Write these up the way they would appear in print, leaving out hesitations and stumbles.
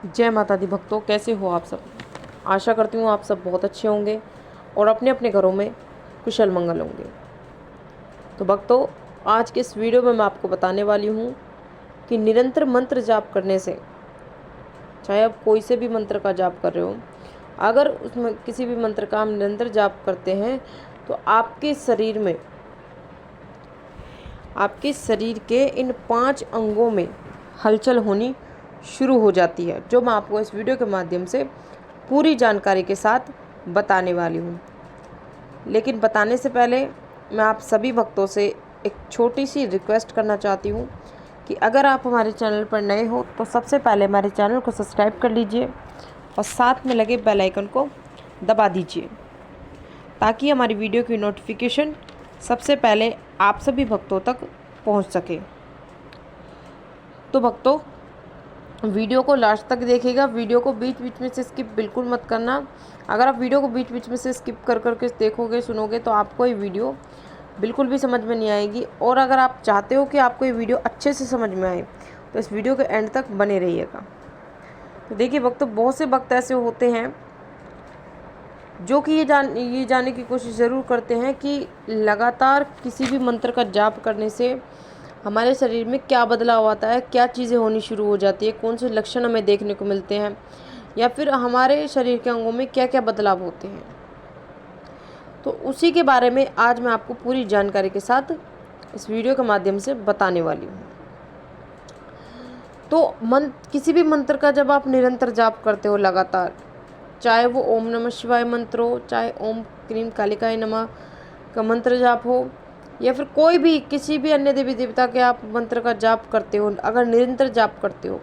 जय माता दी भक्तों, कैसे हो आप सब। आशा करती हूँ आप सब बहुत अच्छे होंगे और अपने अपने घरों में कुशल मंगल होंगे। तो भक्तों, आज के इस वीडियो में मैं आपको बताने वाली हूँ कि निरंतर मंत्र जाप करने से, चाहे आप कोई से भी मंत्र का जाप कर रहे हो, अगर उसमें किसी भी मंत्र का हम निरंतर जाप करते हैं तो आपके शरीर के इन 5 अंगों में हलचल होनी शुरू हो जाती है, जो मैं आपको इस वीडियो के माध्यम से पूरी जानकारी के साथ बताने वाली हूँ। लेकिन बताने से पहले मैं आप सभी भक्तों से एक छोटी सी रिक्वेस्ट करना चाहती हूँ कि अगर आप हमारे चैनल पर नए हो तो सबसे पहले हमारे चैनल को सब्सक्राइब कर लीजिए और साथ में लगे बेल आइकन को दबा दीजिए, ताकि हमारी वीडियो की नोटिफिकेशन सबसे पहले आप सभी भक्तों तक पहुंच सके। तो भक्तों, वीडियो को लास्ट तक देखिएगा। वीडियो को बीच बीच में से स्किप बिल्कुल मत करना। अगर आप वीडियो को बीच बीच में से स्किप कर करके देखोगे, सुनोगे, तो आपको ये वीडियो बिल्कुल भी समझ में नहीं आएगी। और अगर आप चाहते हो कि आपको ये वीडियो अच्छे से समझ में आए तो इस वीडियो के एंड तक बने रहिएगा। तो देखिए भक्तों, बहुत से भक्त ऐसे होते हैं जो कि ये जानने की कोशिश ज़रूर करते हैं कि लगातार किसी भी मंत्र का जाप करने से हमारे शरीर में क्या बदलाव आता है, क्या चीज़ें होनी शुरू हो जाती है, कौन से लक्षण हमें देखने को मिलते हैं, या फिर हमारे शरीर के अंगों में क्या क्या बदलाव होते हैं। तो उसी के बारे में आज मैं आपको पूरी जानकारी के साथ इस वीडियो के माध्यम से बताने वाली हूँ। तो किसी भी मंत्र का जब आप निरंतर जाप करते हो लगातार, चाहे वो ओम नमः शिवाय मंत्र हो, चाहे ओम क्रीम कालिकाय नमः का मंत्र जाप हो, या फिर कोई भी किसी भी अन्य देवी देवता के आप मंत्र का जाप करते हो, अगर निरंतर जाप करते हो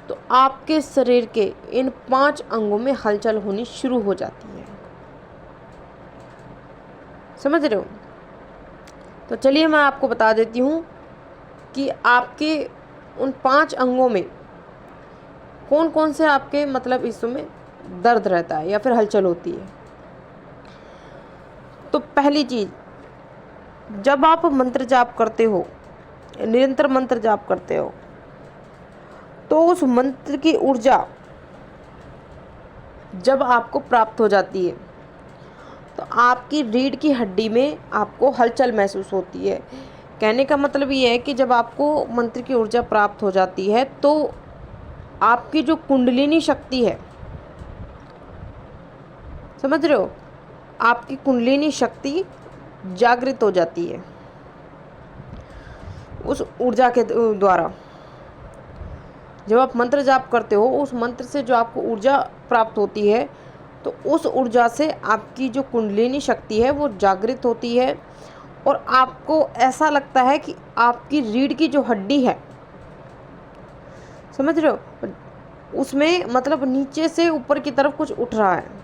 तो आपके शरीर के इन 5 अंगों में हलचल होनी शुरू हो जाती है। समझ रहे हो? तो चलिए मैं आपको बता देती हूँ कि आपके उन 5 अंगों में कौन कौन से आपके मतलब हिस्सों में दर्द रहता है या फिर हलचल होती है। तो पहली चीज़, जब आप मंत्र जाप करते हो, निरंतर मंत्र जाप करते हो, तो उस मंत्र की ऊर्जा जब आपको प्राप्त हो जाती है तो आपकी रीढ़ की हड्डी में आपको हलचल महसूस होती है। कहने का मतलब ये है कि जब आपको मंत्र की ऊर्जा प्राप्त हो जाती है तो आपकी जो कुंडलिनी शक्ति है, समझ रहे हो, आपकी कुंडलिनी शक्ति जागृत हो जाती है उस ऊर्जा के द्वारा। जब आप मंत्र जाप करते हो, उस मंत्र से जो आपको ऊर्जा प्राप्त होती है, तो उस ऊर्जा से आपकी जो कुंडलिनी शक्ति है वो जागृत होती है और आपको ऐसा लगता है कि आपकी रीढ़ की जो हड्डी है, समझ रहे हो, उसमें मतलब नीचे से ऊपर की तरफ कुछ उठ रहा है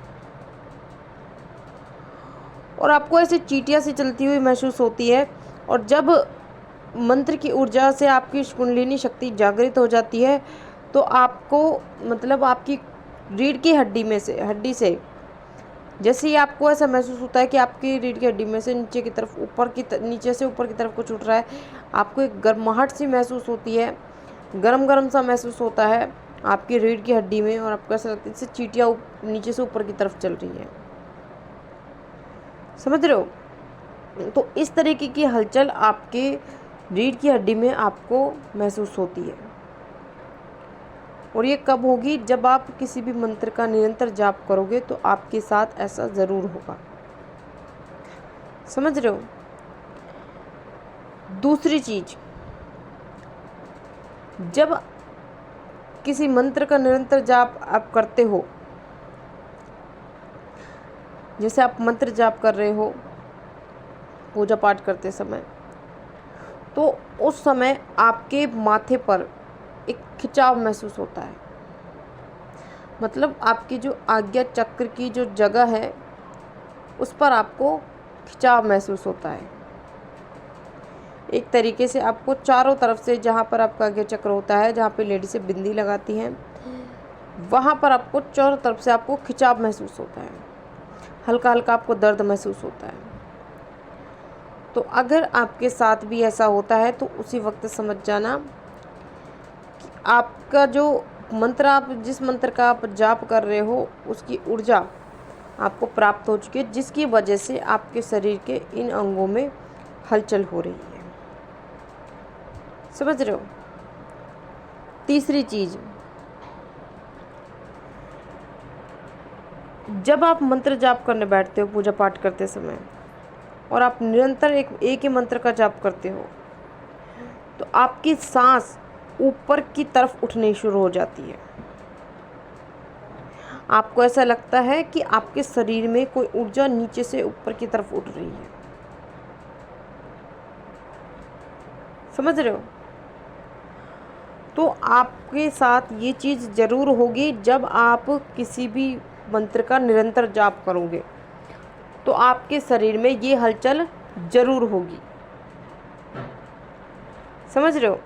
और आपको ऐसे चींटियाँ सी चलती हुई महसूस होती है। और जब मंत्र की ऊर्जा से आपकी कुंडलिनी शक्ति जागृत हो जाती है तो आपको मतलब आपकी रीढ़ की हड्डी से जैसे ही आपको ऐसा महसूस होता है कि आपकी रीढ़ की हड्डी में से नीचे की तरफ नीचे से ऊपर की तरफ कुछ उठ रहा है, आपको एक गर्माहट सी महसूस होती है, गरम गरम सा महसूस होता है आपकी रीढ़ की हड्डी में, और आपको ऐसा लगता है जैसे चींटियाँ नीचे से ऊपर की तरफ चल रही हैं। समझ रहे हो? तो इस तरीके की हलचल आपके रीढ़ की हड्डी में आपको महसूस होती है। और ये कब होगी? जब आप किसी भी मंत्र का निरंतर जाप करोगे तो आपके साथ ऐसा ज़रूर होगा। समझ रहे हो? दूसरी चीज, जब किसी मंत्र का निरंतर जाप आप करते हो, जैसे आप मंत्र जाप कर रहे हो पूजा पाठ करते समय, तो उस समय आपके माथे पर एक खिंचाव महसूस होता है। मतलब आपकी जो आज्ञा चक्र की जो जगह है उस पर आपको खिंचाव महसूस होता है। एक तरीके से आपको चारों तरफ से, जहाँ पर आपका आज्ञा चक्र होता है, जहाँ पे लेडी से बिंदी लगाती हैं, वहाँ पर आपको चारों तरफ से आपको खिंचाव महसूस होता है, हल्का हल्का आपको दर्द महसूस होता है। तो अगर आपके साथ भी ऐसा होता है तो उसी वक्त समझ जाना कि आपका जो मंत्र आप जिस मंत्र का आप जाप कर रहे हो उसकी ऊर्जा आपको प्राप्त हो चुकी है, जिसकी वजह से आपके शरीर के इन अंगों में हलचल हो रही है। समझ रहे हो? तीसरी चीज़, जब आप मंत्र जाप करने बैठते हो पूजा पाठ करते समय और आप निरंतर एक ही मंत्र का जाप करते हो तो आपकी सांस ऊपर की तरफ उठनी शुरू हो जाती है। आपको ऐसा लगता है कि आपके शरीर में कोई ऊर्जा नीचे से ऊपर की तरफ उठ रही है। समझ रहे हो? तो आपके साथ ये चीज़ ज़रूर होगी जब आप किसी भी मंत्र का निरंतर जाप करोगे तो आपके शरीर में ये हलचल ज़रूर होगी। समझ रहे हो?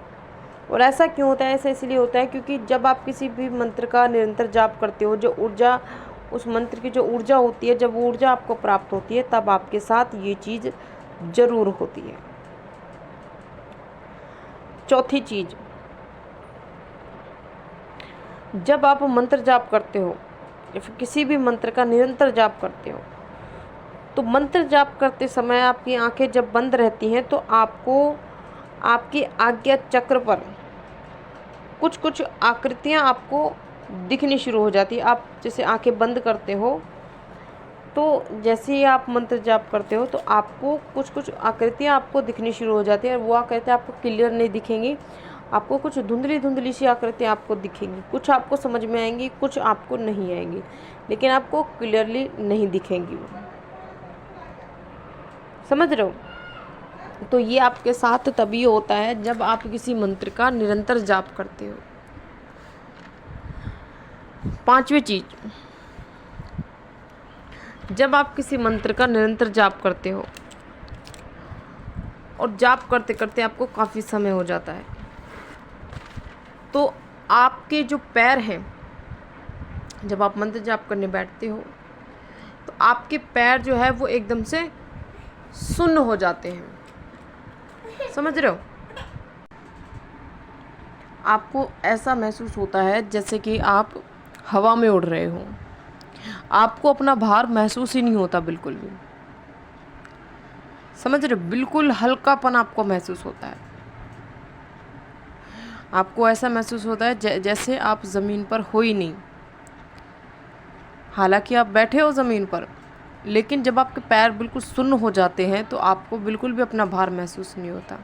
और ऐसा क्यों होता है? ऐसा इसलिए होता है क्योंकि जब आप किसी भी मंत्र का निरंतर जाप करते हो, जो ऊर्जा, उस मंत्र की जो ऊर्जा होती है, जब वो ऊर्जा आपको प्राप्त होती है तब आपके साथ ये चीज़ ज़रूर होती है। चौथी चीज़, जब आप मंत्र जाप करते हो या फिर किसी भी मंत्र का निरंतर जाप करते हो तो मंत्र जाप करते समय आपकी आंखें जब बंद रहती हैं तो आपको आपकी आज्ञा चक्र पर कुछ कुछ आकृतियां आपको दिखनी शुरू हो जाती है। आप जैसे आंखें बंद करते हो तो जैसे ही आप मंत्र जाप करते हो तो आपको कुछ कुछ आकृतियां आपको दिखनी शुरू हो जाती है। और वो आकृतियां आपको क्लियर नहीं दिखेंगी, आपको कुछ धुंधली धुंधली सी आकृतियां आपको दिखेंगी। कुछ आपको समझ में आएंगी, कुछ आपको नहीं आएंगी, लेकिन आपको क्लियरली नहीं दिखेंगी। समझ रहे हो? तो ये आपके साथ तभी होता है जब आप किसी मंत्र का निरंतर जाप करते हो। पांचवी चीज, जब आप किसी मंत्र का निरंतर जाप करते हो और जाप करते करते आपको काफ़ी समय हो जाता है तो आपके जो पैर हैं, जब आप मंत्र जाप करने बैठते हो तो आपके पैर जो है वो एकदम से सुन्न हो जाते हैं। समझ रहे हो? आपको ऐसा महसूस होता है जैसे कि आप हवा में उड़ रहे हो, आपको अपना भार महसूस ही नहीं होता बिल्कुल भी। समझ रहे हो? बिल्कुल हल्कापन आपको महसूस होता है। आपको ऐसा महसूस होता है जैसे आप ज़मीन पर हो ही नहीं। हालांकि आप बैठे हो ज़मीन पर, लेकिन जब आपके पैर बिल्कुल सुन्न हो जाते हैं तो आपको बिल्कुल भी अपना भार महसूस नहीं होता।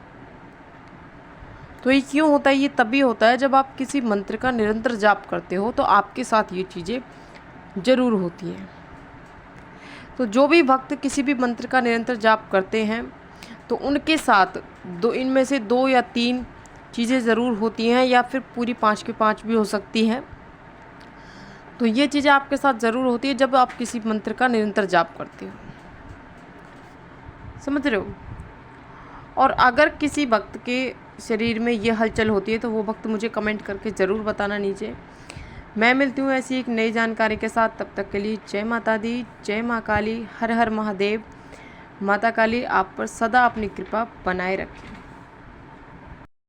तो ये क्यों होता है? ये तभी होता है जब आप किसी मंत्र का निरंतर जाप करते हो तो आपके साथ ये चीज़ें ज़रूर होती हैं। तो जो भी भक्त किसी भी मंत्र का निरंतर जाप करते हैं तो उनके साथ इनमें से 2 या 3 चीज़ें ज़रूर होती हैं, या फिर पूरी 5 की 5 भी हो सकती हैं। तो ये चीज़ें आपके साथ ज़रूर होती है जब आप किसी मंत्र का निरंतर जाप करते हो। समझ रहे हो? और अगर किसी भक्त के शरीर में ये हलचल होती है तो वो भक्त मुझे कमेंट करके ज़रूर बताना नीचे। मैं मिलती हूँ ऐसी एक नई जानकारी के साथ। तब तक के लिए जय माता दी, जय माँ काली, हर हर महादेव। माता काली आप पर सदा अपनी कृपा बनाए रखें।